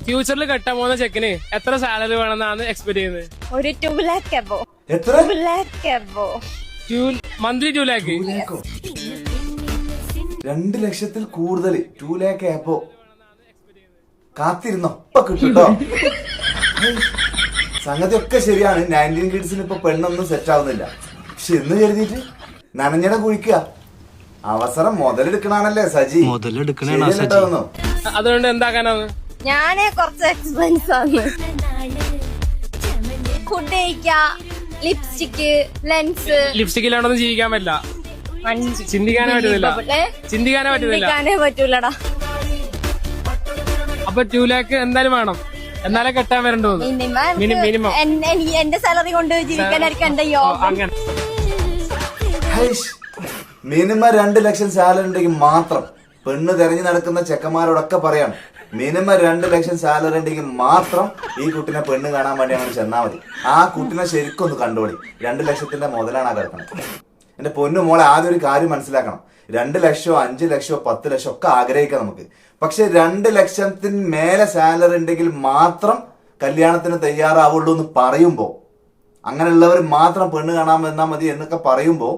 ഫ്യൂച്ചറിൽ കെട്ടാൻ പോകുന്ന ചെക്കിന് എത്ര സാലറി വേണമെന്നാണ് എക്സ്പെക്ട് ചെയ്യുന്നത്? ഒരു 2 lakh above. എത്ര 2 lakh above. Monthly 2 lakh. 2 ലക്ഷത്തിൽ കൂടുതൽ 2 lakh ആപ്പോ കാത്തിരുന്നോ ഇപ്പൊ കിട്ടുട്ടോ. സംഗതി ഒക്കെ ശരിയാണ്. 19 കിഡ്സിന് ഇപ്പൊ പെണ്ണൊന്നും സെറ്റ് ആവുന്നില്ല. പക്ഷെ എന്ന് കരുതിയിട്ട് നനഞ്ഞട കുഴിക്കുക. അവസരം മുതലെടുക്കണാണല്ലേ സജി. ശരിയല്ലോ. അതുകൊണ്ട് എന്താക്കാനാണ്? ഞാനേ കുറച്ച് എക്സ്പെൻസ് ആണ്. ഫുഡ് കഴിക്ക, ലിപ്സ്റ്റിക്ക്, ലെൻസ്. ലിപ്സ്റ്റിക് ഇല്ലാണ്ടൊന്നും ജീവിക്കാൻ പറ്റില്ല. ചിന്തിക്കാനേ പറ്റുന്നില്ല. ചിന്തിക്കാനേ പറ്റൂലടാ. അപ്പൊ 2 lakh എന്തായാലും വേണം, എന്നാലേ കെട്ടാൻ വരണ്ടോ? മിനിമം എന്റെ സാലറി കൊണ്ട് ജീവിക്കാനായിരിക്കും എന്റെ യോഗം. അങ്ങനെ മിനിമം 2 ലക്ഷം സാലറി ഉണ്ടെങ്കിൽ മാത്രം പെണ്ണ് തെരഞ്ഞു നടക്കുന്ന ചെക്കന്മാരോടൊക്കെ പറയാണ്, മിനിമം 2 ലക്ഷം സാലറി ഉണ്ടെങ്കിൽ മാത്രം ഈ കുട്ടിനെ പെണ്ണ് കാണാൻ വേണ്ടി അങ്ങനെ ചെന്നാ മതി. ആ കുട്ടിനെ ശരിക്കും ഒന്ന് കണ്ടോളി. 2 ലക്ഷത്തിന്റെ മുതലാണ് ആ കിടക്കുന്നത്. എന്റെ പൊന്നു മോളെ, ആദ്യം ഒരു കാര്യം മനസ്സിലാക്കണം. 2 ലക്ഷമോ 5 ലക്ഷമോ 10 ലക്ഷം ഒക്കെ ആഗ്രഹിക്കാം നമുക്ക്. പക്ഷെ 2 ലക്ഷത്തിന് മേലെ സാലറി ഉണ്ടെങ്കിൽ മാത്രം കല്യാണത്തിന് തയ്യാറാവുള്ളൂ എന്ന് പറയുമ്പോ, അങ്ങനെയുള്ളവർ മാത്രം പെണ്ണ് കാണാൻ വന്നാൽ മതി എന്നൊക്കെ പറയുമ്പോ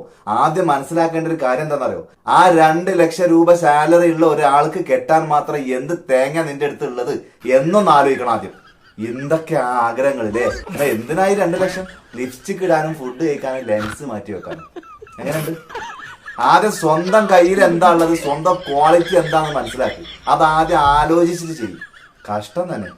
ആദ്യം മനസ്സിലാക്കേണ്ട ഒരു കാര്യം എന്താണെന്നറിയോ? ആ 2 ലക്ഷം രൂപ സാലറി ഉള്ള ഒരാൾക്ക് കെട്ടാൻ മാത്രം എന്ത് തേങ്ങ നിന്റെ അടുത്ത് ഉള്ളത് എന്നൊന്ന് ആലോചിക്കണം ആദ്യം. എന്തൊക്കെ ആഗ്രഹങ്ങളില്ലേ. എന്തിനായി 2 ലക്ഷം? ലിപ്സ്റ്റിക് ഇടാനും ഫുഡ് കഴിക്കാനും ലെൻസ് മാറ്റി വെക്കാനും. എങ്ങനെയുണ്ട്? ആദ്യം സ്വന്തം കയ്യിൽ എന്താ ഉള്ളത്, സ്വന്തം ക്വാളിറ്റി എന്താണെന്ന് മനസ്സിലാക്കി അത് ആദ്യം ആലോചിച്ചിട്ട് ചെയ്യും. കഷ്ടം തന്നെ.